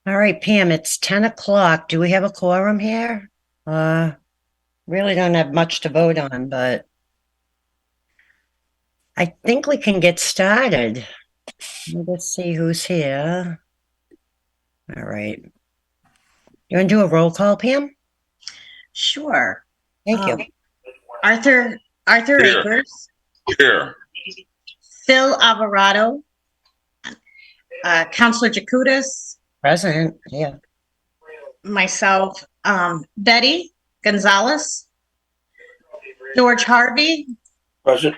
All right, Pam, it's 10 o'clock. Do we have a quorum here? Really don't have much to vote on, but I think we can get started. Let's see who's here. All right. You want to do a roll call, Pam? Sure. Thank you. Arthur Here. Akers, Here. Phil Alvarado, Counselor Jacutis, Present, yeah. myself, Betty Gonzalez, George Harvey, Present.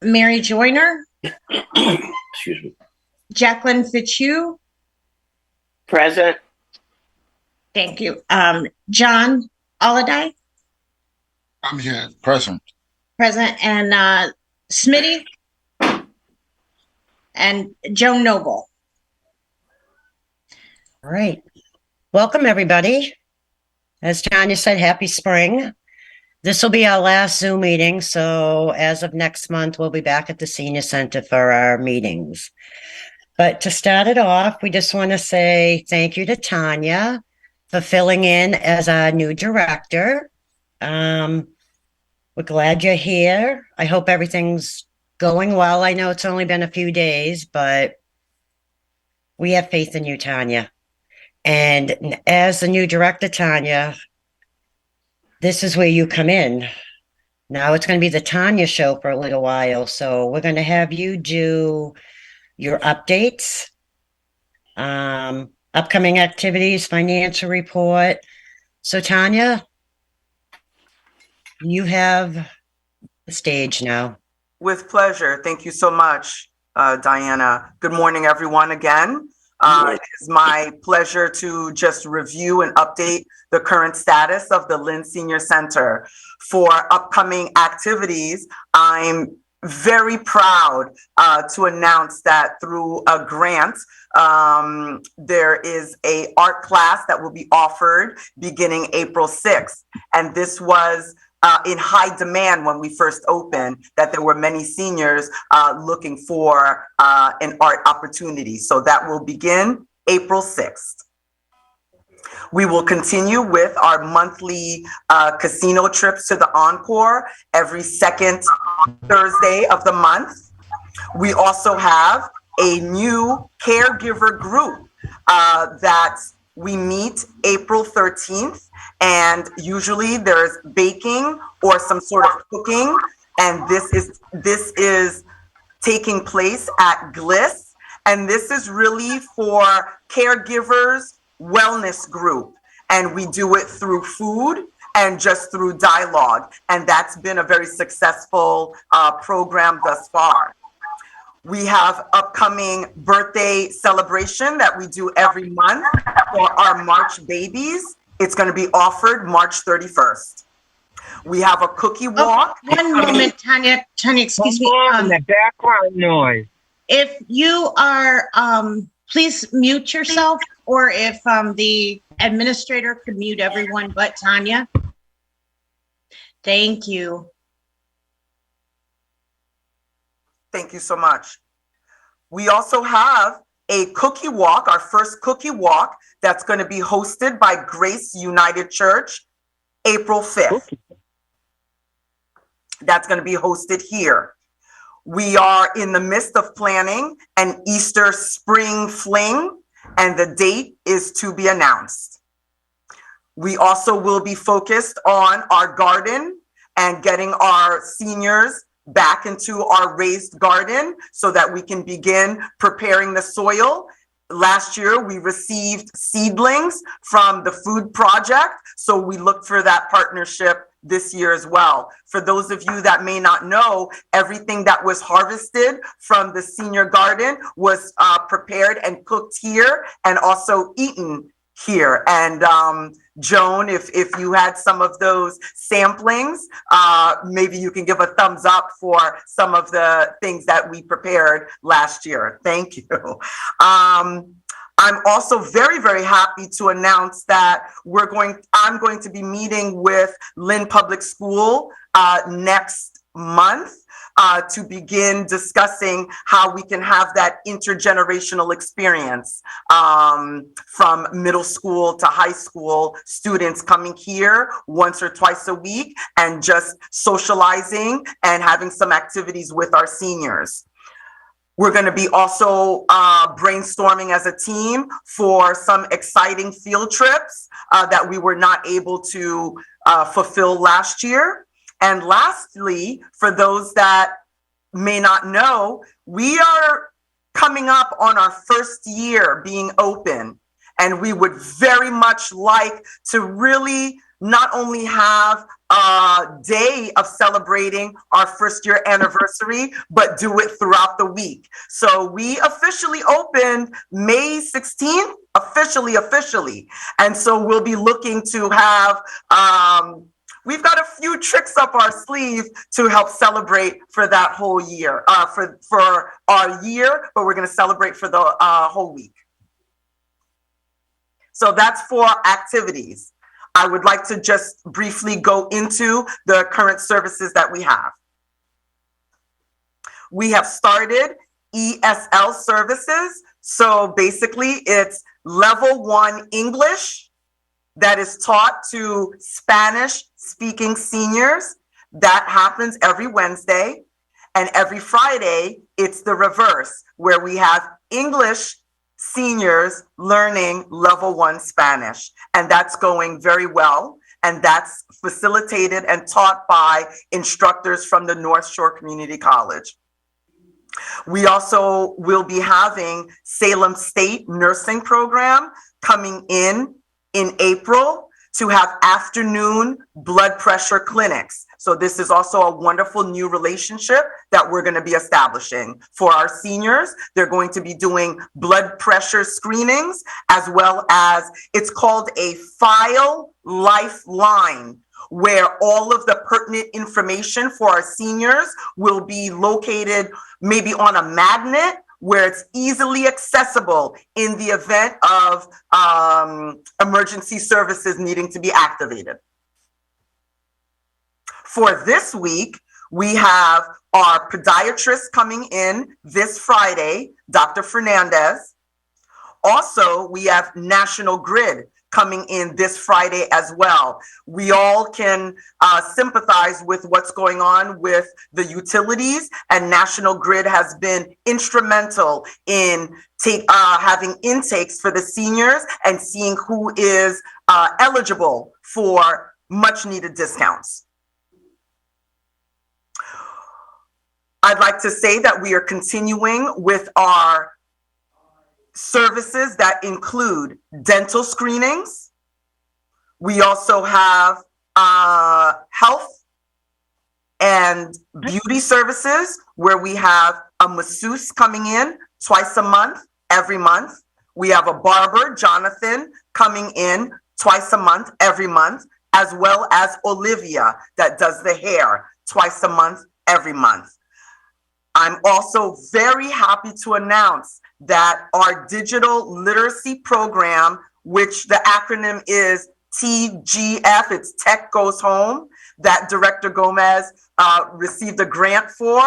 Mary Joyner, Excuse me. Jacqueline Fitzhugh. Present. Thank you. John Oliday, I'm here, present. present, and Smitty, and Joan Noble. All right. Welcome, everybody. As Tanya said, happy spring. This will be our last Zoom meeting, so as of next month, we'll be back at the Senior Center for our meetings. But to start it off, we just want to say thank you to Tanya for filling in as our new director. We're glad you're here. I hope everything's going well. I know it's only been a few days, but we have faith in you, Tanya. And as the new director, Tanya, this is where you come in. Now it's going to be the Tanya show for a little while. So we're going to have you do your updates, upcoming activities, financial report. So Tanya, you have the stage now. With pleasure. Thank you so much, Diana. Good morning, everyone, again. It is my pleasure to just review and update the current status of the Lynn Senior Center. For upcoming activities, I'm very proud to announce that through a grant, there is a art class that will be offered beginning April 6th. And this was in high demand when we first opened, that there were many seniors looking for an art opportunity. So that will begin April 6th. We will continue with our monthly casino trips to the Encore every second Thursday of the month. We also have a new caregiver group that we meet April 13th, and usually there's baking or some sort of cooking, and this is taking place at Gliss, and this is really for caregivers wellness group, and we do it through food and just through dialogue, and that's been a very successful program thus far. We have upcoming birthday celebration that we do every month for our March babies. It's going to be offered March 31st. We have a cookie walk. One moment, Tanya, excuse me. The background noise. If you are, please mute yourself, or if the administrator could mute everyone but Tanya. Thank you. Thank you so much. We also have a cookie walk, our first cookie walk, that's going to be hosted by Grace United Church, April 5th. That's going to be hosted here. We are in the midst of planning an Easter spring fling, and the date is to be announced. We also will be focused on our garden and getting our seniors back into our raised garden so that we can begin preparing the soil. Last year, we received seedlings from the food project, so we look for that partnership this year as well. For those of you that may not know, everything that was harvested from the senior garden was prepared and cooked here and also eaten here. And Joan, if you had some of those samplings, maybe you can give a thumbs up for some of the things that we prepared last year. Thank you. I'm also very, very happy to announce that I'm going to be meeting with Lynn Public School next month to begin discussing how we can have that intergenerational experience from middle school to high school students coming here once or twice a week and just socializing and having some activities with our seniors. We're going to be also brainstorming as a team for some exciting field trips that we were not able to fulfill last year. And lastly, for those that may not know, we are coming up on our first year being open. And we would very much like to really not only have a day of celebrating our first year anniversary, but do it throughout the week. So we officially opened May 16th, officially. And so we'll be looking to have, we've got a few tricks up our sleeve to help celebrate for that whole year, for our year, but we're gonna celebrate for the whole week. So that's for activities. I would like to just briefly go into the current services that we have. We have started ESL services. So basically it's level 1 English that is taught to Spanish speaking seniors. That happens every Wednesday. And every Friday, it's the reverse, where we have English seniors learning level 1 Spanish. And that's going very well. And that's facilitated and taught by instructors from the North Shore Community College. We also will be having Salem State Nursing Program coming in April to have afternoon blood pressure clinics. So this is also a wonderful new relationship that we're going to be establishing for our seniors. They're going to be doing blood pressure screenings, as well as it's called a file lifeline, where all of the pertinent information for our seniors will be located maybe on a magnet where it's easily accessible in the event of emergency services needing to be activated. For this week, we have our podiatrist coming in this Friday, Dr. Fernandez. Also, we have National Grid coming in this Friday as well. We all can sympathize with what's going on with the utilities, and National Grid has been instrumental in having intakes for the seniors and seeing who is eligible for much needed discounts. I'd like to say that we are continuing with our services that include dental screenings. We also have health and beauty services, where we have a masseuse coming in twice a month, every month. We have a barber, Jonathan, coming in twice a month, every month, as well as Olivia that does the hair twice a month, every month. I'm also very happy to announce that our digital literacy program, which the acronym is TGF, it's Tech Goes Home, that Director Gomez received a grant for.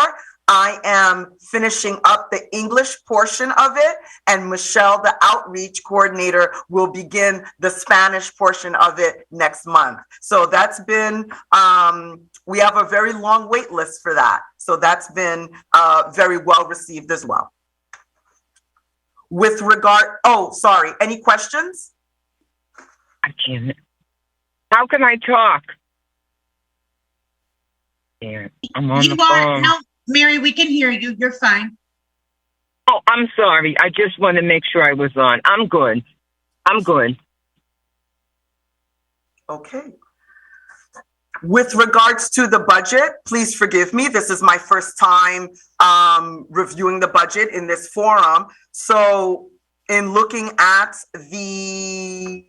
I am finishing up the English portion of it, and Michelle, the outreach coordinator, will begin the Spanish portion of it next month. So that's been, we have a very long wait list for that. So that's been very well received as well. With regard, any questions? I can't. How can I talk? Yeah, I'm on the phone. No, Mary, we can hear you. You're fine. Oh, I'm sorry. I just want to make sure I was on. I'm good. Okay. With regards to the budget, please forgive me. This is my first time reviewing the budget in this forum. So in looking at the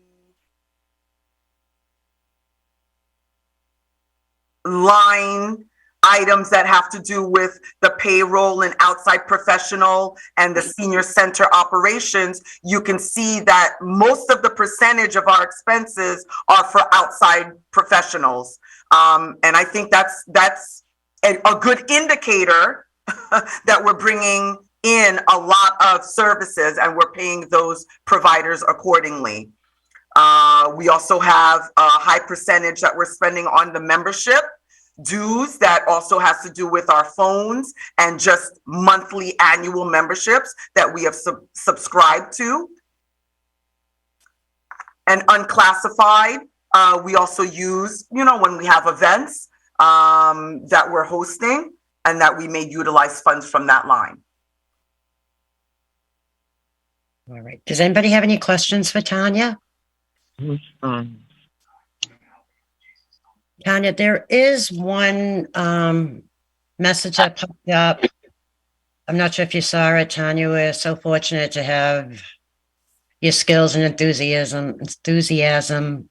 line items that have to do with the payroll and outside professional and the senior center operations, you can see that most of the percentage of our expenses are for outside professionals. And I think that's a good indicator that we're bringing in a lot of services and we're paying those providers accordingly. We also have a high percentage that we're spending on the membership dues that also has to do with our phones and just monthly annual memberships that we have subscribed to. And unclassified, we also use, when we have events that we're hosting and that we may utilize funds from that line. All right. Does anybody have any questions for Tanya? Tanya, there is one message that popped up. I'm not sure if you saw it, Tanya. We're so fortunate to have your skills and enthusiasm.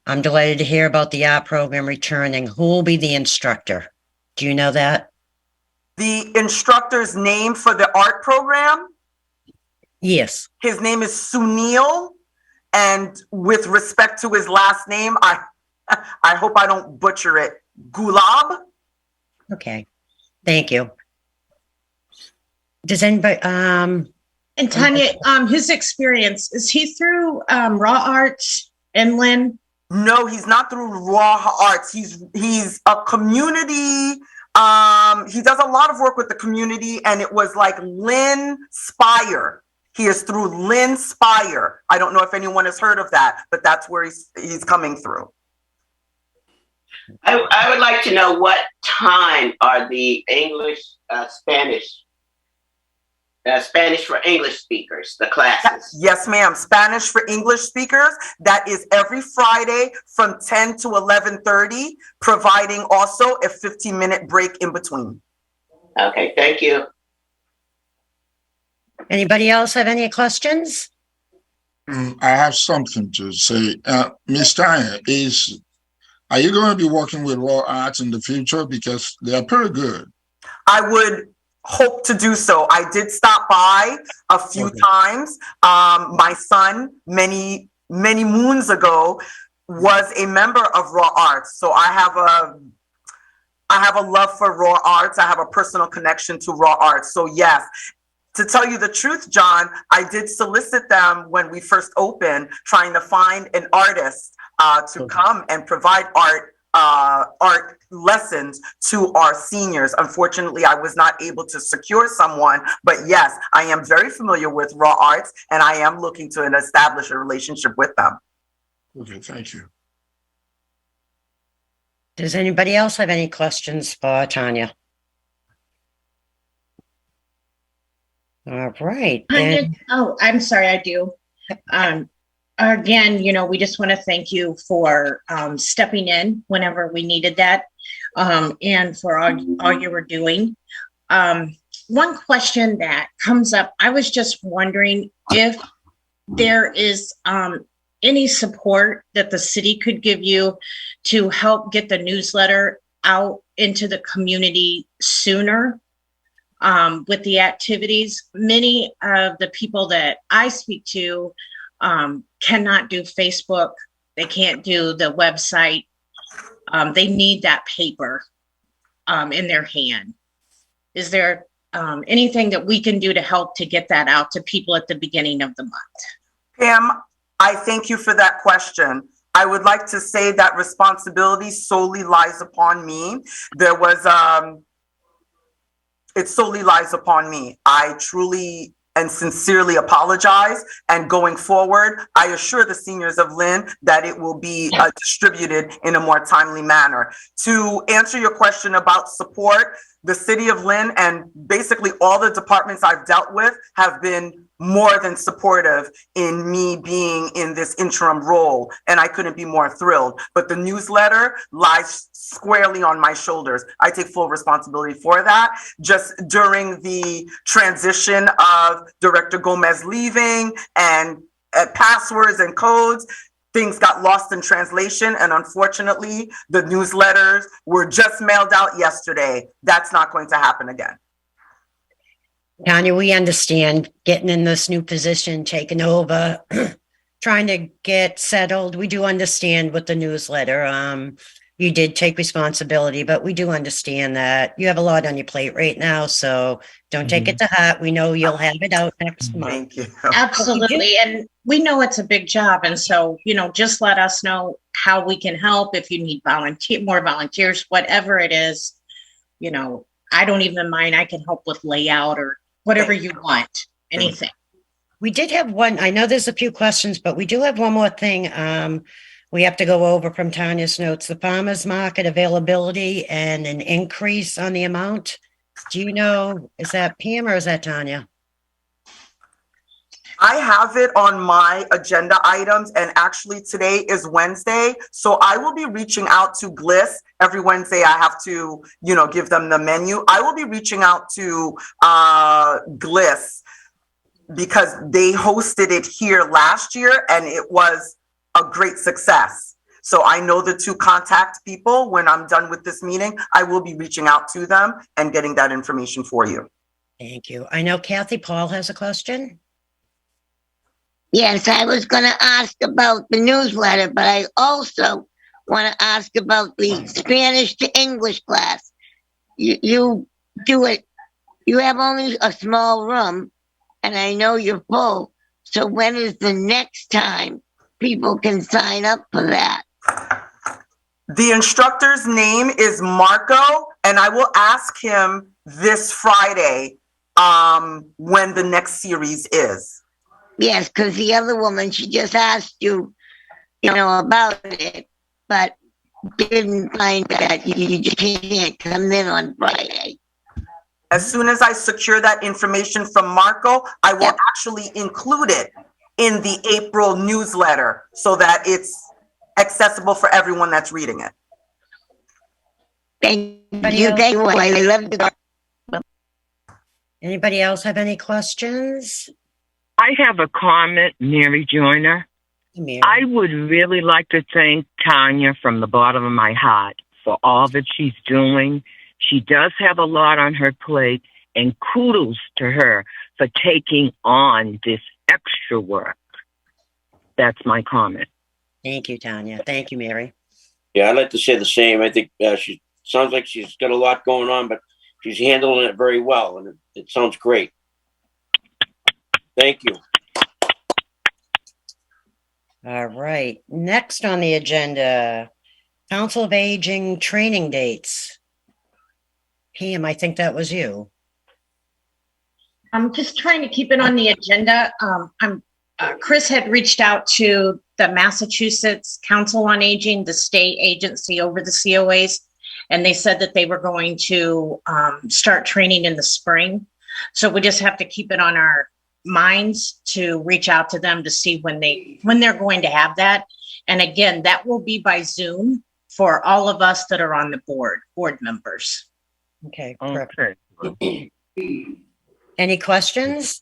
I'm delighted to hear about the art program returning. Who will be the instructor? Do you know that? The instructor's name for the art program? Yes. His name is Sunil. And with respect to his last name, I hope I don't butcher it. Gulab? Okay. Thank you. Does anybody, And Tanya, his experience, is he through Raw Arts and Lynn? No, he's not through Raw Arts. He's a community. He does a lot of work with the community, and it was like Lynn Spire. He is through Lynn Spire. I don't know if anyone has heard of that, but that's where he's coming through. I would like to know what time are the Spanish for English speakers, the classes? Yes, ma'am. Spanish for English speakers. That is every Friday from 10 to 11:30, providing also a 15-minute break in between. Okay, thank you. anybody else have any questions? I have something to say. Ms. Tanya, are you going to be working with Raw Arts in the future? Because they are pretty good. I would hope to do so. I did stop by a few times. My son, many moons ago, was a member of Raw Arts. So I have a love for Raw Arts. I have a personal connection to Raw Arts. So yes, to tell you the truth, John, I did solicit them when we first opened, trying to find an artist to come and provide art lessons to our seniors. Unfortunately, I was not able to secure someone, but yes, I am very familiar with Raw Arts and I am looking to establish a relationship with them. Okay, thank you. Does anybody else have any questions for Tanya? All right. Tanya, Then, oh, I'm sorry, I do. Again, we just want to thank you for stepping in whenever we needed that, and for all you were doing. One question that comes up, I was just wondering if there is any support that the city could give you to help get the newsletter out into the community sooner with the activities. Many of the people that I speak to cannot do Facebook. They can't do the website. They need that paper in their hand. Is there anything that we can do to help to get that out to people at the beginning of the month? Pam, I thank you for that question. I would like to say that responsibility solely lies upon me. It solely lies upon me. I truly and sincerely apologize. And going forward, I assure the seniors of Lynn that it will be distributed in a more timely manner. To answer your question about support, the city of Lynn and basically all the departments I've dealt with have been more than supportive in me being in this interim role, and I couldn't be more thrilled. But the newsletter lies squarely on my shoulders. I take full responsibility for that. Just during the transition of Director Gomez leaving and passwords and codes, things got lost in translation, and unfortunately, the newsletters were just mailed out yesterday. That's not going to happen again. Tanya, we understand getting in this new position, taking over, trying to get settled. We do understand with the newsletter. you did take responsibility, but we do understand that you have a lot on your plate right now, so don't take it to heart. We know you'll have it out next month. Thank you. Absolutely. And we know it's a big job. And so, just let us know how we can help. If you need more volunteers, whatever it is, I don't even mind. I can help with layout or whatever you want, anything. We did have one, I know there's a few questions, but we do have one more thing. We have to go over from Tanya's notes, the farmer's market availability and an increase on the amount. Do you know, is that Pam or is that Tanya? I have it on my agenda items, and actually today is Wednesday, so I will be reaching out to Gliss. Every Wednesday I have to, give them the menu. I will be reaching out to Gliss because they hosted it here last year and it was a great success. So I know the two contact people. When I'm done with this meeting, I will be reaching out to them and getting that information for you. Thank you. I know Kathy Paul has a question. Yes, I was going to ask about the newsletter, but I also want to ask about the Spanish to English class. You do it, you have only a small room, and I know you're full. So when is the next time people can sign up for that? The instructor's name is Marco, and I will ask him this Friday when the next series is. Yes, because the other woman, she just asked you, about it, but didn't find that you just can't come in on Friday. As soon as I secure that information from Marco, I will actually include it in the April newsletter so that it's accessible for everyone that's reading it. Thank you. I love you. Anybody else have any questions? I have a comment, Mary Joyner. Mary. I would really like to thank Tanya from the bottom of my heart for all that she's doing. She does have a lot on her plate, and kudos to her for taking on this extra work. That's my comment. Thank you, Tanya. Thank you, Mary. Yeah, I'd like to say the same. I think she sounds like she's got a lot going on, but she's handling it very well, and it sounds great. Thank you. All right. Next on the agenda, Council of Aging training dates. Pam, I think that was you. I'm just trying to keep it on the agenda. Chris had reached out to the Massachusetts Council on Aging, the state agency over the COAs, and they said that they were going to start training in the spring. So we just have to keep it on our minds to reach out to them to see when they're going to have that. And again, that will be by Zoom for all of us that are on the board members. Okay, perfect. Any questions?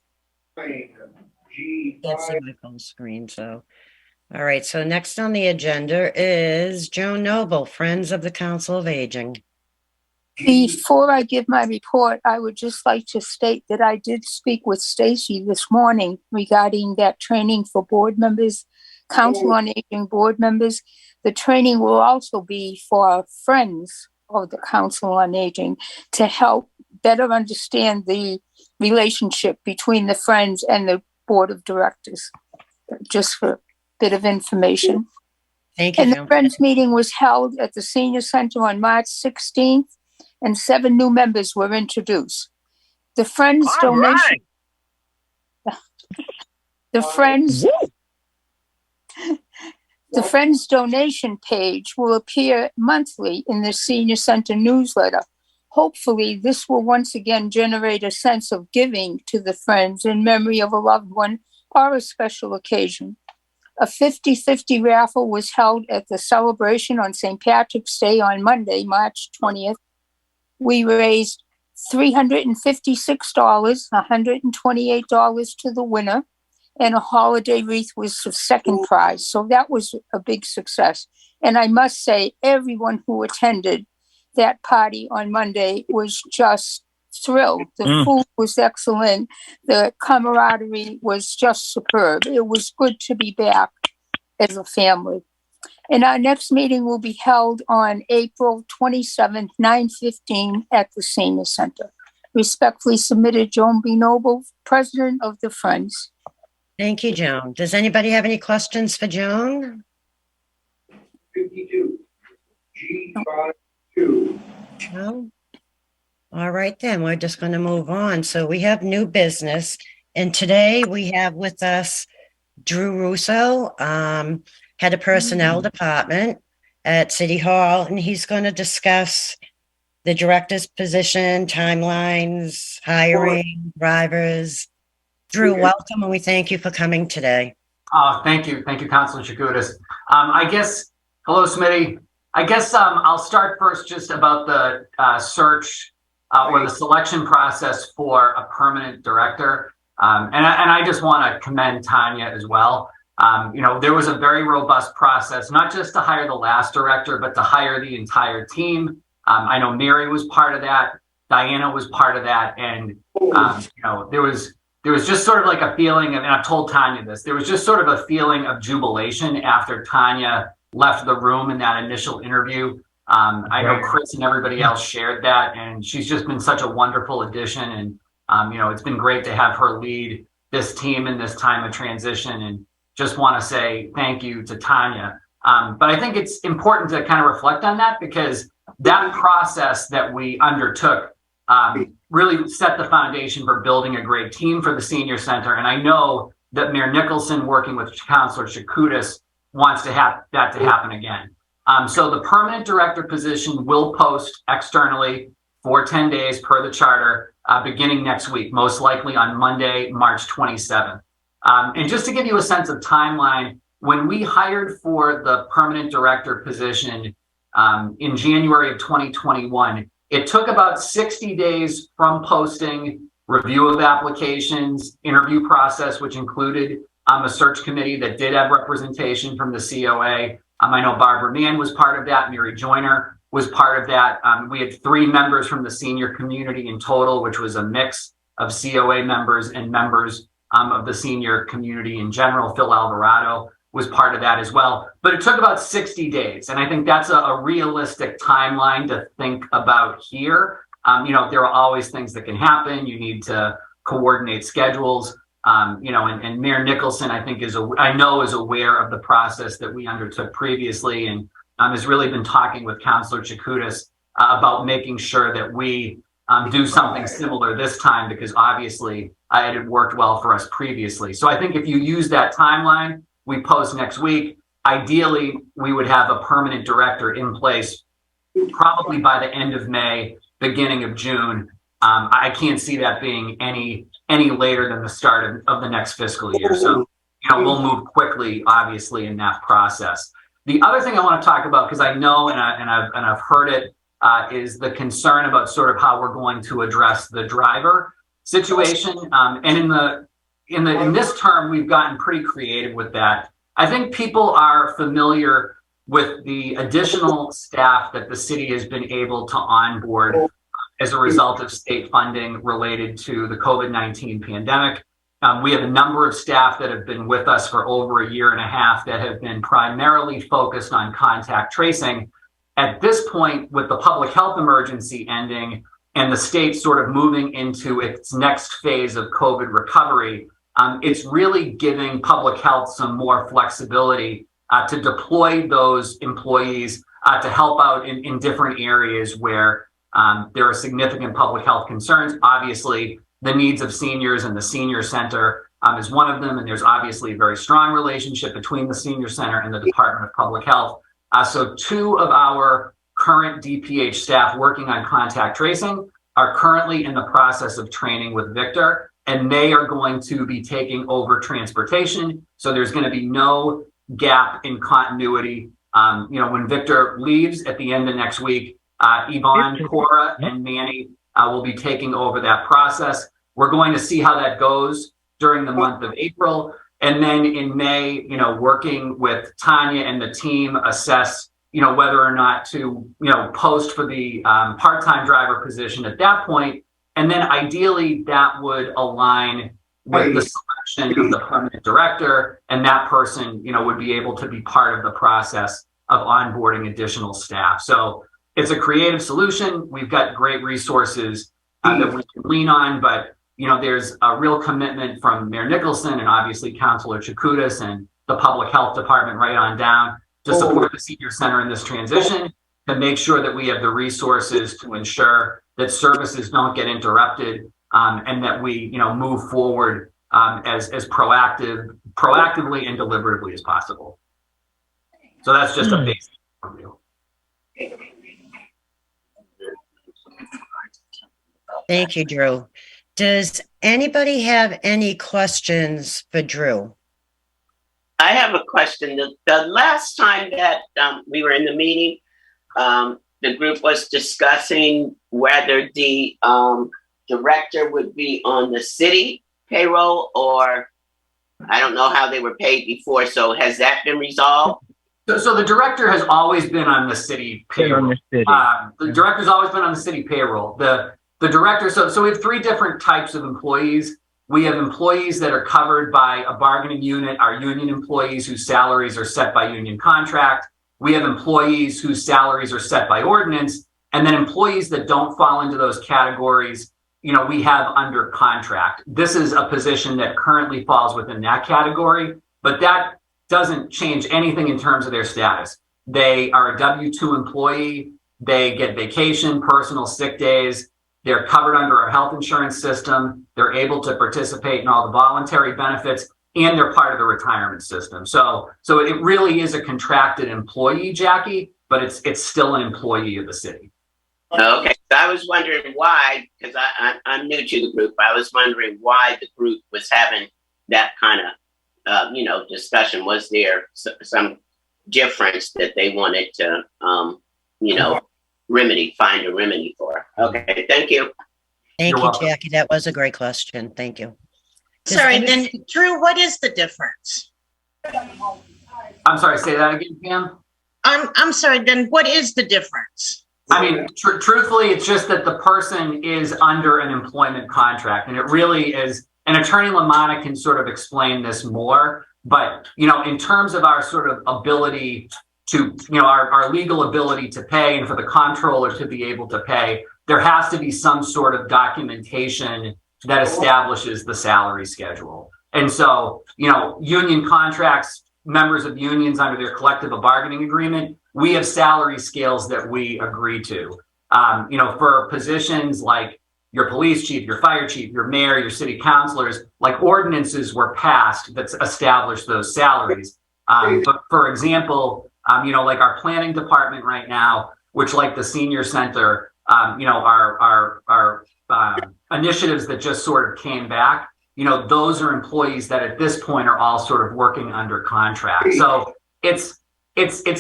Can't see my phone screen, so. All right, so next on the agenda is Joan Noble, Friends of the Council of Aging. Before I give my report, I would just like to state that I did speak with Stacy this morning regarding that training for board members, Council on Aging board members. The training will also be for friends of the Council on Aging to help better understand the relationship between the friends and the board of directors, just for a bit of information. Thank you, And Joan. the Friends meeting was held at the Senior Center on March 16th, and 7 new members were introduced. The Friends All donation, right. the Friends donation page will appear monthly in the Senior Center newsletter. Hopefully, this will once again generate a sense of giving to the Friends in memory of a loved one or a special occasion. A 50-50 raffle was held at the celebration on St. Patrick's Day on Monday, March 20th. We raised $356, $128 to the winner, and a holiday wreath was the second prize. So that was a big success. And I must say, everyone who attended that party on Monday was just thrilled. The food was excellent. The camaraderie was just superb. It was good to be back as a family. And our next meeting will be held on April 27th, 9:15 at the Senior Center. Respectfully submitted, Joan B. Noble, President of the Friends. Thank you, Joan. Does anybody have any questions for Joan? 52. G52. No? All right, then we're just going to move on. So we have new business. And today we have with us Drew Russo, head of personnel department at City Hall, and he's going to discuss the director's position, timelines, hiring, drivers. Drew, welcome, and we thank you for coming today. Thank you. Thank you, Councilor Chakutis. Hello, Smitty. I guess I'll start first just about the search or the selection process for a permanent director. And I just want to commend Tanya as well. There was a very robust process, not just to hire the last director, but to hire the entire team. I know Mary was part of that. Diana was part of that. And, there was just sort of like a feeling, and I've told Tanya this, there was just sort of a feeling of jubilation after Tanya left the room in that initial interview. I know Chris and everybody else shared that, and she's just been such a wonderful addition. And, it's been great to have her lead this team in this time of transition, and just want to say thank you to Tanya. But I think it's important to kind of reflect on that, because that process that we undertook really set the foundation for building a great team for the senior center. And I know that Mayor Nicholson, working with Councilor Chakutis, wants to have that to happen again. So the permanent director position will post externally for 10 days per the charter, beginning next week, most likely on Monday, March 27th. And just to give you a sense of timeline, when we hired for the permanent director position in January of 2021, it took about 60 days from posting, review of applications, interview process, which included a search committee that did have representation from the COA. I know Barbara Mann was part of that. Mary Joyner was part of that. We had 3 members from the senior community in total, which was a mix of COA members and members of the senior community in general. Phil Alvarado was part of that as well. But it took about 60 days. And I think that's a realistic timeline to think about here. There are always things that can happen. You need to coordinate schedules. And Mayor Nicholson, I think, is aware of the process that we undertook previously, and has really been talking with Councilor Chakutis about making sure that we do something similar this time, because obviously it had worked well for us previously. So I think if you use that timeline, we post next week. Ideally, we would have a permanent director in place probably by the end of May, beginning of June. I can't see that being any later than the start of the next fiscal year. So, we'll move quickly, obviously, in that process. The other thing I want to talk about, because I know and I've heard it, is the concern about sort of how we're going to address the driver situation. And in this term, we've gotten pretty creative with that. I think people are familiar with the additional staff that the city has been able to onboard as a result of state funding related to the COVID-19 pandemic. We have a number of staff that have been with us for over a year and a half that have been primarily focused on contact tracing. At this point, with the public health emergency ending and the state sort of moving into its next phase of COVID recovery, it's really giving public health some more flexibility to deploy those employees to help out in different areas where there are significant public health concerns. Obviously, the needs of seniors and the senior center is one of them. And there's obviously a very strong relationship between the senior center and the Department of Public Health. So 2 of our current DPH staff working on contact tracing are currently in the process of training with Victor, and they are going to be taking over transportation. So there's going to be no gap in continuity. When Victor leaves at the end of next week, Yvonne, Cora, and Manny will be taking over that process. We're going to see how that goes during the month of April. And then in May, working with Tanya and the team, assess, whether or not to, post for the part-time driver position at that point. And then ideally that would align with the selection of the permanent director, and that person, would be able to be part of the process of onboarding additional staff. So it's a creative solution. We've got great resources that we can lean on, but there's a real commitment from Mayor Nicholson and obviously Councilor Chakoudas and the Public Health Department right on down to support the senior center in this transition, to make sure that we have the resources to ensure that services don't get interrupted, and that we move forward as proactively and deliberatively as possible. So that's just a basic overview. Thank you, Drew. Does anybody have any questions for Drew? I have a question. The last time that we were in the meeting, the group was discussing whether the director would be on the city payroll, or I don't know how they were paid before. So has that been resolved? So the director has always been on the city payroll. The director's always been on the city payroll. The director, so we have three different types of employees. We have employees that are covered by a bargaining unit, our union employees whose salaries are set by union contract. We have employees whose salaries are set by ordinance, and then employees that don't fall into those categories, we have under contract. This is a position that currently falls within that category, but that doesn't change anything in terms of their status. They are a W-2 employee. They get vacation, personal sick days. They're covered under our health insurance system. They're able to participate in all the voluntary benefits, and they're part of the retirement system. So it really is a contracted employee, Jackie, but it's still an employee of the city. Okay, I was wondering why, because I'm new to the group. I was wondering why the group was having that kind of, discussion. Was there some difference that they wanted to, find a remedy for? Okay, thank you. Thank you, Jackie. That was a great question. Thank you. Sorry, then Drew, what is the difference? I'm sorry, say that again, Pam? I'm sorry, then what is the difference? I mean, truthfully, it's just that the person is under an employment contract, and it really is, and Attorney LaManna can sort of explain this more, but, in terms of our sort of ability to, our legal ability to pay, and for the comptroller to be able to pay, there has to be some sort of documentation that establishes the salary schedule. And so, union contracts, members of unions under their collective bargaining agreement, we have salary scales that we agree to. For positions like your police chief, your fire chief, your mayor, your city councilors, like ordinances were passed that established those salaries. But for example, like our planning department right now, which like the senior center, our initiatives that just sort of came back, those are employees that at this point are all sort of working under contract. So it's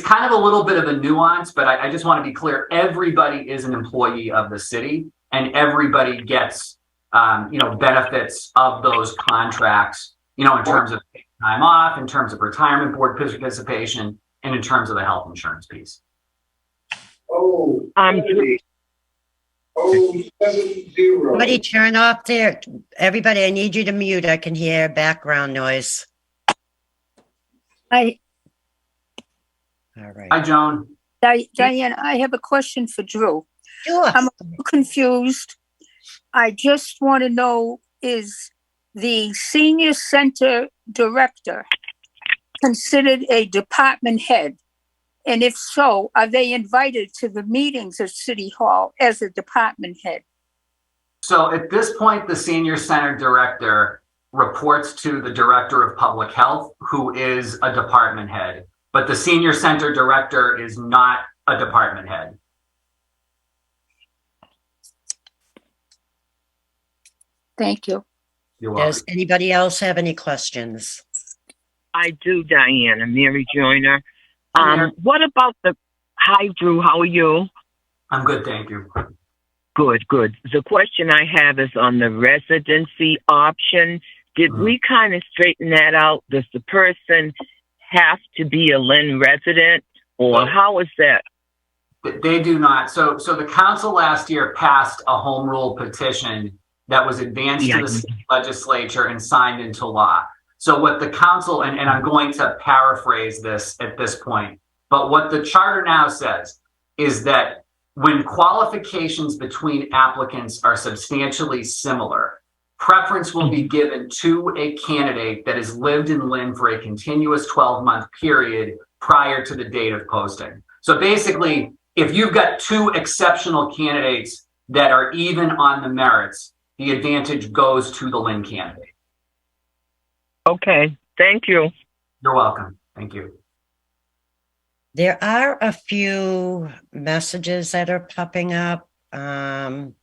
kind of a little bit of a nuance, but I just want to be clear. Everybody is an employee of the city, and everybody gets, benefits of those contracts, in terms of time off, in terms of retirement board participation, and in terms of the health insurance piece. Everybody turn off there. Everybody, I need you to mute. I can hear background noise. Hi, All right. Hi, Joan. Diane, I have a question for Drew. Sure. I'm a little confused. I just want to know, is the senior center director considered a department head? And if so, are they invited to the meetings at City Hall as a department head? So at this point, the senior center director reports to the director of public health, who is a department head. But the senior center director is not a department head. Thank you. You're welcome. Does anybody else have any questions? I do, Diana. Mary Joyner. What about hi, Drew, how are you? I'm good, thank you. Good. The question I have is on the residency option. Did we kind of straighten that out? Does the person have to be a Lynn resident, or how is that? They do not. So the council last year passed a home rule petition that was advanced to the state legislature and signed into law. So what the council, and I'm going to paraphrase this at this point, But what the charter now says is that when qualifications between applicants are substantially similar, preference will be given to a candidate that has lived in Lynn for a continuous 12-month period prior to the date of posting. So basically, if you've got two exceptional candidates that are even on the merits, the advantage goes to the Lynn candidate. Okay, thank you. You're welcome. Thank you. There are a few messages that are popping up. Pam,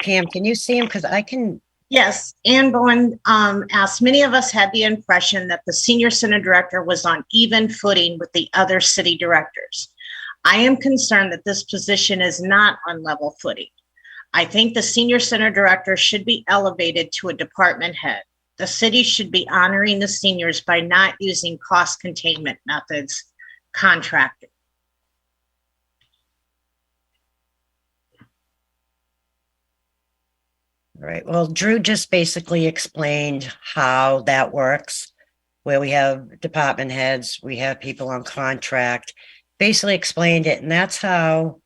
can you see them? Because I can. Yes, Ann Bowen asked, many of us had the impression that the senior center director was on even footing with the other city directors. I am concerned that this position is not on level footing. I think the senior center director should be elevated to a department head. The city should be honoring the seniors by not using cost containment methods, contracting. All right. Well, Drew just basically explained how that works, where we have department heads, we have people on contract, basically explained it. And that's how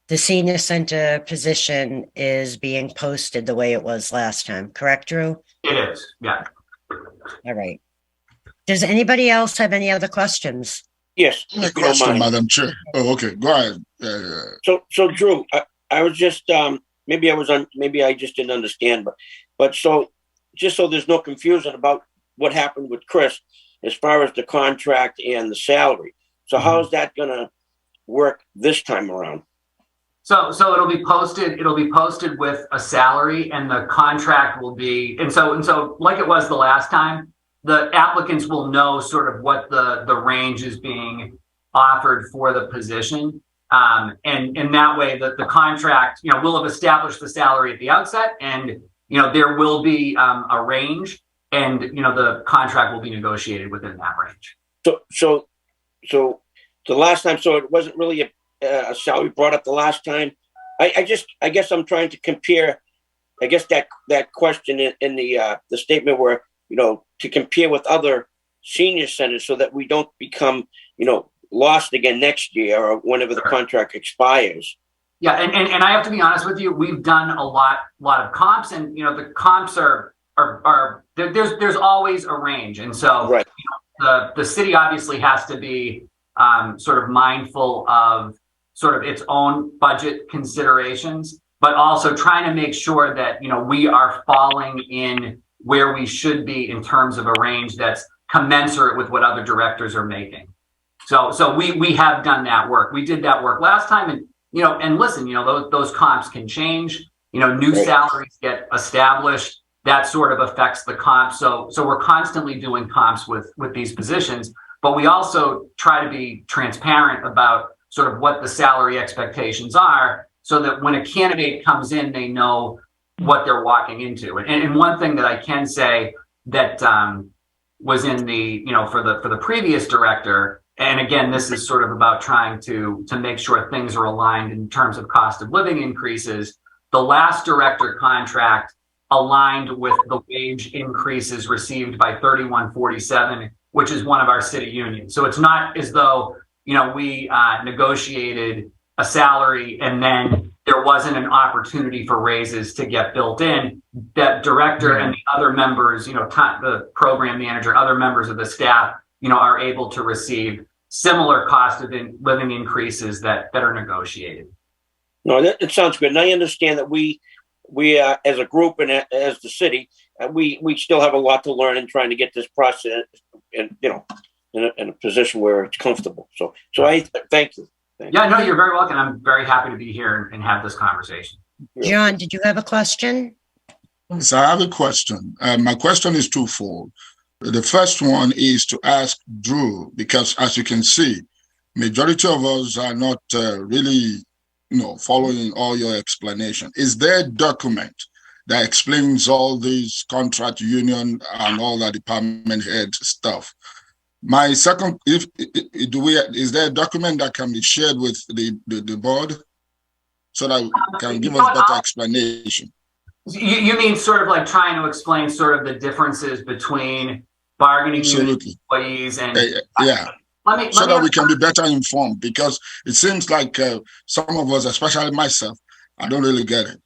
the senior center position is being posted the way it was last time. Correct, Drew? It is, yeah. All right. Does anybody else have any other questions? Yes, A if you don't question, mind. Madam Chair. Oh, okay. Go ahead. So Drew, I was just maybe I just didn't understand, but so just so there's no confusion about what happened with Chris as far as the contract and the salary. So how is that gonna work this time around? So it'll be posted. It'll be posted with a salary, and the contract will be. And so like it was the last time, the applicants will know sort of what the range is being offered for the position. And that way the contract, will have established the salary at the outset, and, there will be a range, and, the contract will be negotiated within that range. So the last time, so it wasn't really a salary brought up the last time. I guess I'm trying to compare, I guess that question in the statement where, to compare with other senior centers so that we don't become, lost again next year or whenever the contract expires. Yeah, and I have to be honest with you, we've done a lot of comps, and the comps are there's always a range, and so right. The city obviously has to be sort of mindful of sort of its own budget considerations, but also trying to make sure that we are falling in where we should be in terms of a range that's commensurate with what other directors are making. So we have done that work. We did that work last time, and and listen, those comps can change. New salaries get established. That sort of affects the comp. So we're constantly doing comps with these positions, but we also try to be transparent about sort of what the salary expectations are, so that when a candidate comes in, they know what they're walking into. And one thing that I can say that was in the for the previous director. And again, this is sort of about trying to make sure things are aligned in terms of cost of living increases. The last director contract aligned with the wage increases received by 3147, which is one of our city unions. So it's not as though, we negotiated a salary and then there wasn't an opportunity for raises to get built in. That director and the other members, the program manager, other members of the staff, are able to receive similar cost of living increases that are negotiated. No, it sounds good. And I understand that we as a group and as the city, we still have a lot to learn in trying to get this process and, in a position where it's comfortable. So I thank you. Yeah, no, you're very welcome. I'm very happy to be here and have this conversation. John, did you have a question? So I have a question. My question is twofold. The first one is to ask Drew, because as you can see, majority of us are not really, following all your explanation. Is there a document that explains all these contract union and all that department head stuff? My second, is there a document that can be shared with the board so that can give us better explanation? You mean sort of like trying to explain sort of the differences between bargaining unit employees and so that we can be better informed, because it seems like some of us, especially myself, I don't really get it.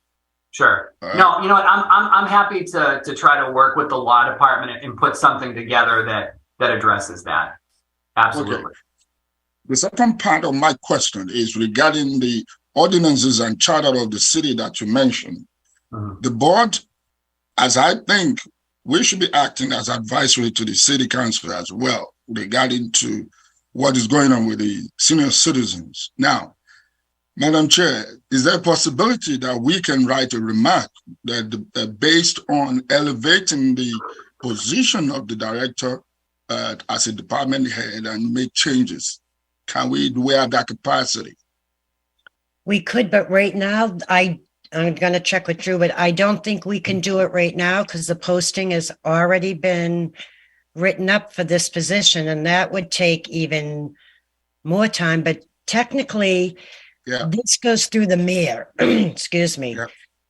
Sure. No, you know what? I'm happy to try to work with the law department and put something together that addresses that. Absolutely. Okay. The second part of my question is regarding the ordinances and charter of the city that you mentioned. The board, as I think, we should be acting as advisory to the city council as well regarding to what is going on with the senior citizens. Now, Madam Chair, is there a possibility that we can write a remark that based on elevating the position of the director as a department head and make changes? Do we have that capacity? We could, but right now, I'm going to check with Drew, but I don't think we can do it right now because the posting has already been written up for this position, and that would take even more time. But technically, this goes through the mayor. Excuse me. Yeah.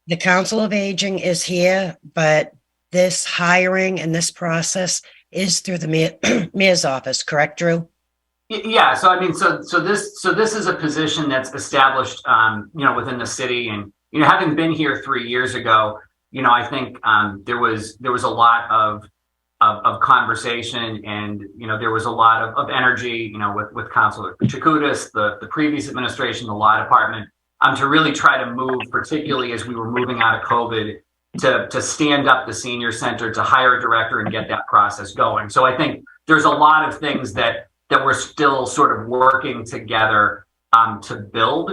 The Council of Aging is here, but this hiring and this process is through the mayor's office. Correct, Drew? Yeah. So I mean, so this is a position that's established, within the city, and having been here 3 years ago, I think there was a lot of conversation, and there was a lot of energy, with Councilor Chakoudas, the previous administration, the law department, to really try to move, particularly as we were moving out of COVID, to stand up the senior center, to hire a director and get that process going. So I think there's a lot of things that we're still sort of working together to build.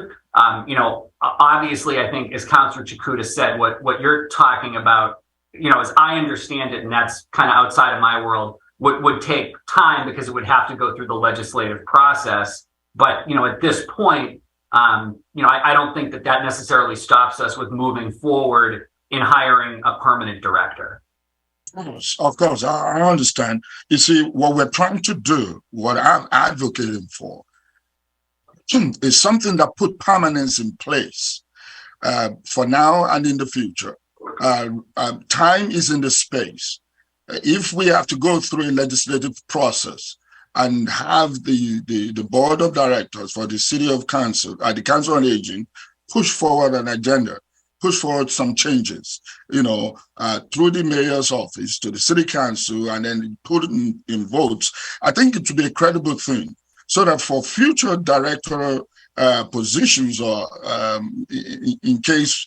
Obviously, I think, as Councilor Chakoudas said, what you're talking about, as I understand it, and that's kind of outside of my world, would take time because it would have to go through the legislative process. But, at this point, I don't think that necessarily stops us with moving forward in hiring a permanent director. Of course, I understand. You see, what we're trying to do, what I'm advocating for, is something that put permanence in place for now and in the future. Time is in the space. If we have to go through a legislative process and have the board of directors for the city of council, the Council on Aging, push forward an agenda, push forward some changes, through the mayor's office to the city council, and then put it in votes, I think it would be a credible thing, so that for future directorial positions, or in case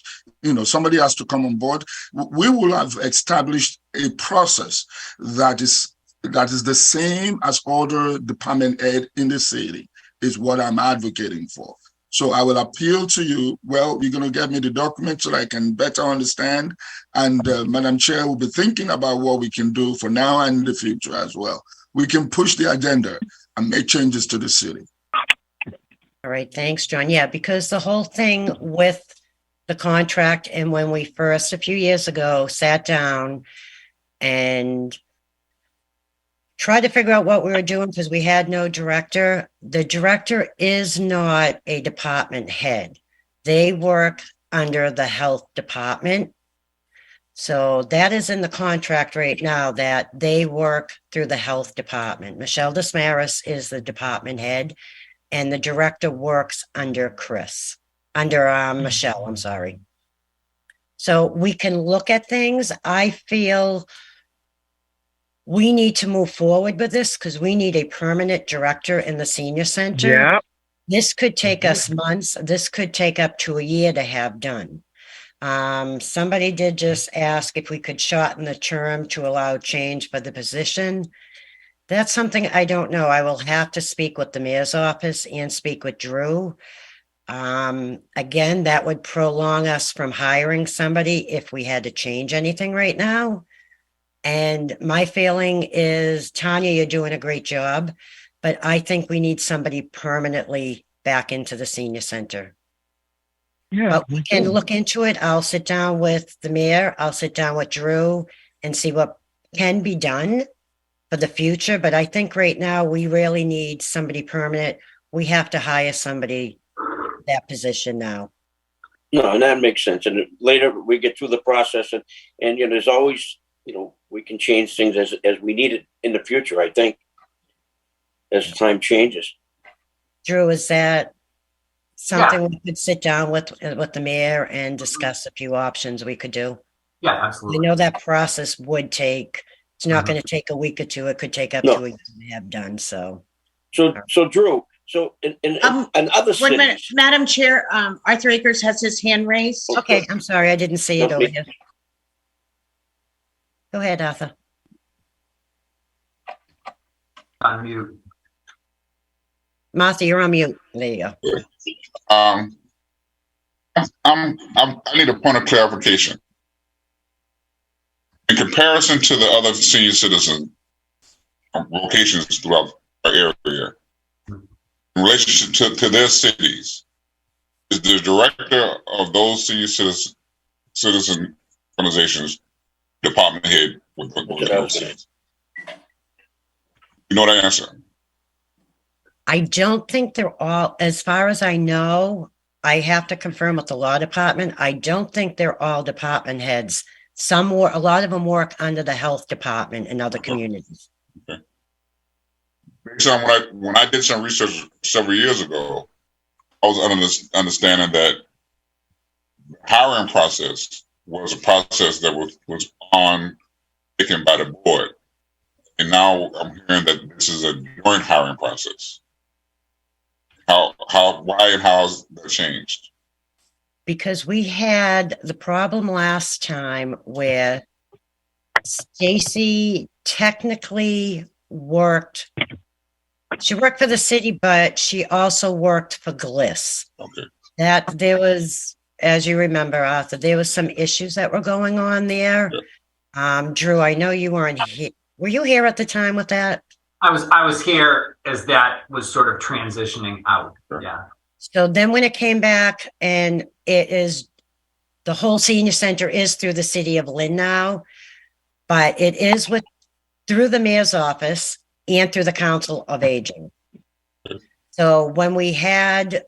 somebody has to come on board, we will have established a process that is the same as other department head in the city, is what I'm advocating for. So I will appeal to you. Well, you're going to get me the document so that I can better understand. And Madam Chair will be thinking about what we can do for now and in the future as well. We can push the agenda and make changes to the city. All right. Thanks, John. Yeah, because the whole thing with the contract, and when we first, a few years ago, sat down and tried to figure out what we were doing because we had no director. The director is not a department head. They work under the health department. So that is in the contract right now, that they work through the health department. Michelle Desmaris is the department head, and the director works under Michelle, I'm sorry. So we can look at things. I feel we need to move forward with this because we need a permanent director in the senior center. Yeah. This could take us months. This could take up to a year to have done. Somebody did just ask if we could shorten the term to allow change for the position. That's something I don't know. I will have to speak with the mayor's office and speak with Drew. Again, that would prolong us from hiring somebody if we had to change anything right now. And my feeling is, Tanya, you're doing a great job, but I think we need somebody permanently back into the senior center. Yeah, but we can look into it. I'll sit down with the mayor. I'll sit down with Drew and see what can be done for the future. But I think right now we really need somebody permanent. We have to hire somebody that position now. No, and that makes sense. And later we get through the process, and there's always, we can change things as we need it in the future, I think. as time changes. Drew, is that something we could sit down with the mayor and discuss a few options we could do? Yeah, I absolutely. know that process would take, it's not Mhm. going to take a week or two. It could take up No. to a year to have done, so. So Drew, so in other 1 minute, cities. Madam Chair, Arthur Akers has his hand raised. Okay, I'm sorry, I didn't see it No, over me- here. Go ahead, Arthur. On mute. Martha, you're on mute. There you go. I need a point of clarification. In comparison to the other senior citizen locations throughout our area, in relationship to their cities, is the director of those senior citizen organizations department head with those cities? You know that answer? I don't think they're all, as far as I know, I have to confirm with the law department. I don't think they're all department heads. A lot of them work under the health department in other communities. Okay. Based on when I did some research several years ago, I was under this understanding that the hiring process was a process that was taken by the board. And now I'm hearing that this is a joint hiring process. Why and how has that changed? Because we had the problem last time where Stacy technically she worked for the city, but she also worked for Gliss. Okay. That there was, as you remember, Arthur, there was some issues that were going on there. Yeah. Drew, I know you weren't here. Were you here at the time with that? I was here as that was sort of transitioning out. Sure. Yeah. So then when it came back, and the whole senior center is through the city of Lynn now, but it is through the mayor's office and through the Council of Aging. So when we had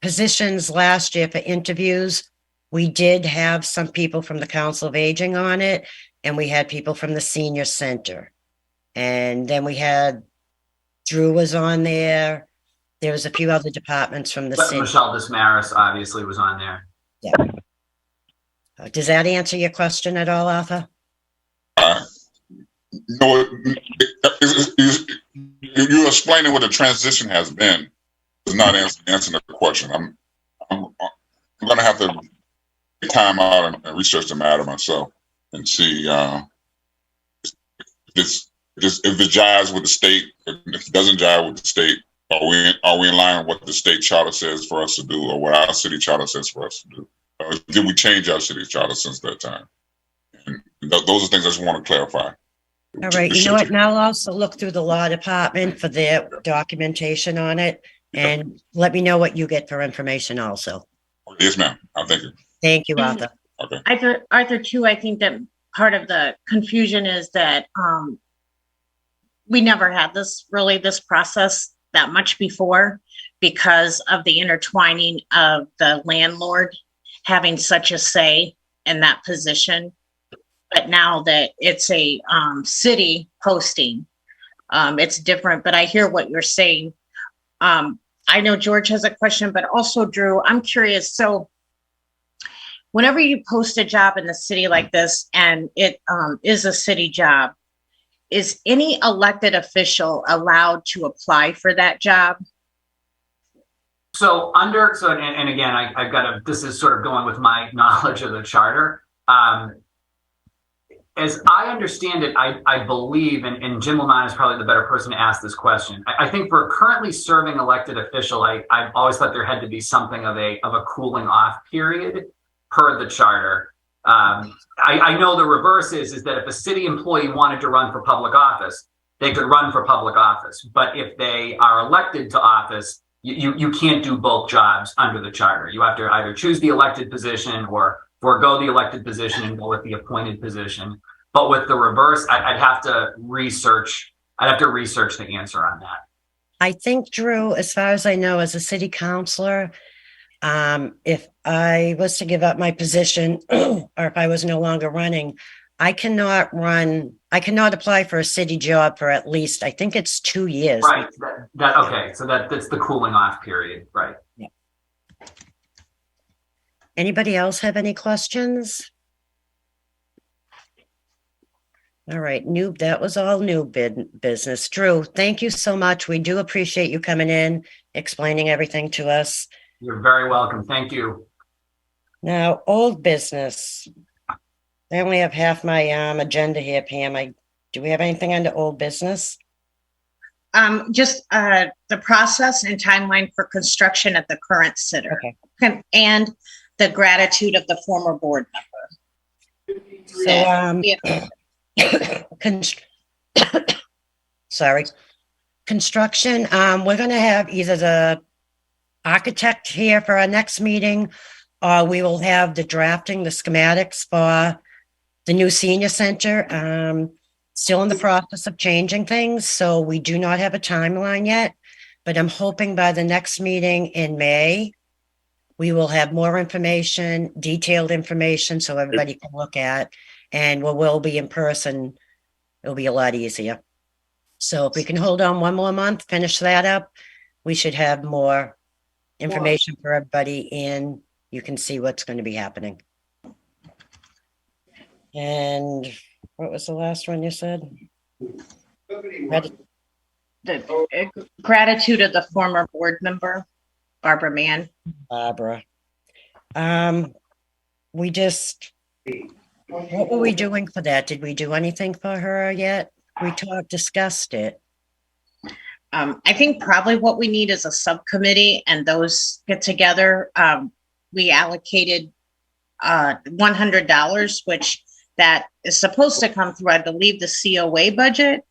positions last year for interviews, we did have some people from the Council of Aging on it, and we had people from the senior center. And then we had Drew was on there. There was a few other departments from the But city. Michelle Dismaris obviously was on there. Yeah. Does that answer your question at all, Arthur? No, you're explaining what the transition has been. Is not answering the question. I'm going to have to take time out and research the matter myself and see if it jives with the state. If it doesn't jive with the state, are we in line with what the state charter says for us to do, or what our city charter says for us to do? Or did we change our city charter since that time? And those are things I just want to clarify. All right. You know what? Now I'll also look through the law department for their documentation on it, and let me know what you get for information also. Yes, ma'am. Thank you. Thank you, Arthur. Okay. Arthur, too, I think that part of the confusion is that we never had this process that much before, because of the intertwining of the landlord having such a say in that position. But now that it's a city posting, it's different. But I hear what you're saying. I know George has a question, but also Drew, I'm curious. So whenever you post a job in the city like this, and it is a city job, is any elected official allowed to apply for that job? So and again, I've got this is sort of going with my knowledge of the charter. As I understand it, I believe, and Jim Lamont is probably the better person to ask this question. I think for a currently serving elected official, I've always thought there had to be something of a cooling off period per the charter. I know the reverse is that if a city employee wanted to run for public office, they could run for public office. But if they are elected to office, you can't do both jobs under the charter. You have to either choose the elected position or forego the elected position and go with the appointed position. But with the reverse, I'd have to research the answer on that. I think, Drew, as far as I know, as a city councilor, if I was to give up my position or if I was no longer running, I cannot run I cannot apply for a city job for at least, I think it's 2 years. Right, okay, so that's the cooling off period, right? Anybody else have any questions? All right, that was all new business. Drew, thank you so much. We do appreciate you coming in, explaining everything to us. You're very welcome. Thank you. Now, old business. I only have half my agenda here, Pam. Do we have anything under old business? Just the process and timeline for construction at the current sitter. Okay. And the gratitude of the former board member. Sorry. Construction, we're going to have either the architect here for our next meeting, or we will have the drafting, the schematics for the new senior center. Still in the process of changing things, so we do not have a timeline yet, but I'm hoping by the next meeting in May, we will have more information, detailed information, so everybody can look at, and we'll be in person. It'll be a lot easier. So if we can hold on one more month, finish that up, we should have more information for everybody, and you can see what's going to be happening. And what was the last one you said? The gratitude of the former board member, Barbara Mann. Barbara. What were we doing for that? Did we do anything for her yet? We discussed it. I think probably what we need is a subcommittee and those get together. We allocated $100, which that is supposed to come through, I believe, the COA budget.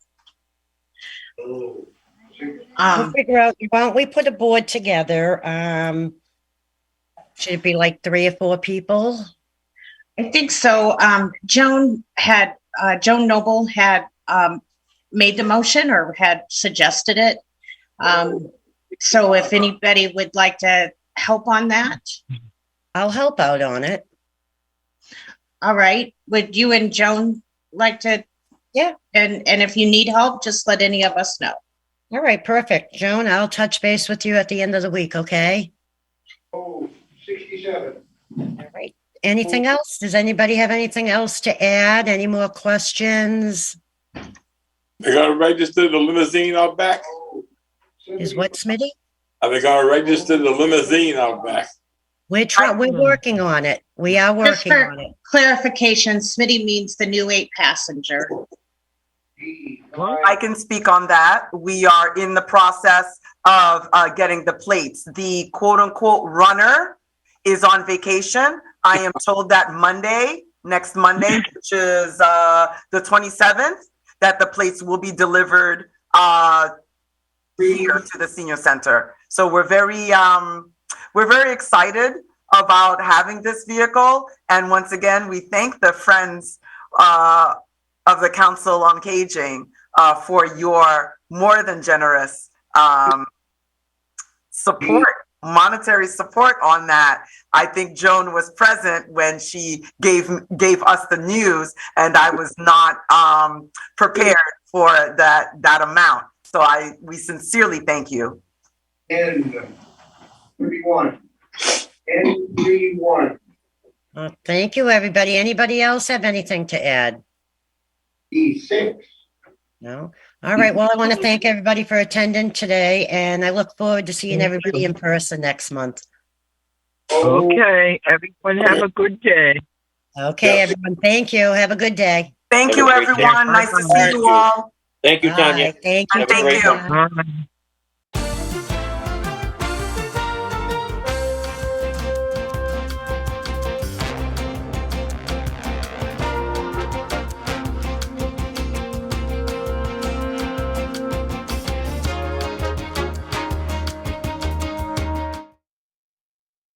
We'll figure out, why don't we put a board together? Should it be like 3 or 4 people? I think so. Joan Noble had made the motion or had suggested it. So if anybody would like to help on that. I'll help out on it. All right. Would you and Joan like to? Yeah. And if you need help, just let any of us know. All right, perfect. Joan, I'll touch base with you at the end of the week, okay? 67. All right. Anything else? Does anybody have anything else to add? Any more questions? They're going to register the limousine out back? Is what, Smitty? Are they going to register the limousine out back? We're working on it. We are working on it. Clarification, Smitty means the new 8-passenger. I can speak on that. We are in the process of getting the plates. The quote unquote runner is on vacation. I am told that next Monday, which is the 27th, that the plates will be delivered here to the senior center. So we're very excited about having this vehicle. And once again, we thank the friends of the Council on Aging for your more than generous support, monetary support on that. I think Joan was present when she gave us the news, and I was not prepared for that amount. So we sincerely thank you. N31. Well, thank you, everybody. Anybody else have anything to add? E6. No? All right. Well, I want to thank everybody for attending today, and I look forward to seeing everybody in person next month. Okay. Everyone have a good day. Okay, everyone. Thank you. Have a good day. Thank you, everyone. Nice to see you all. Thank you, Tanya. Bye. Thank you. Have a great Tanya. one. Bye.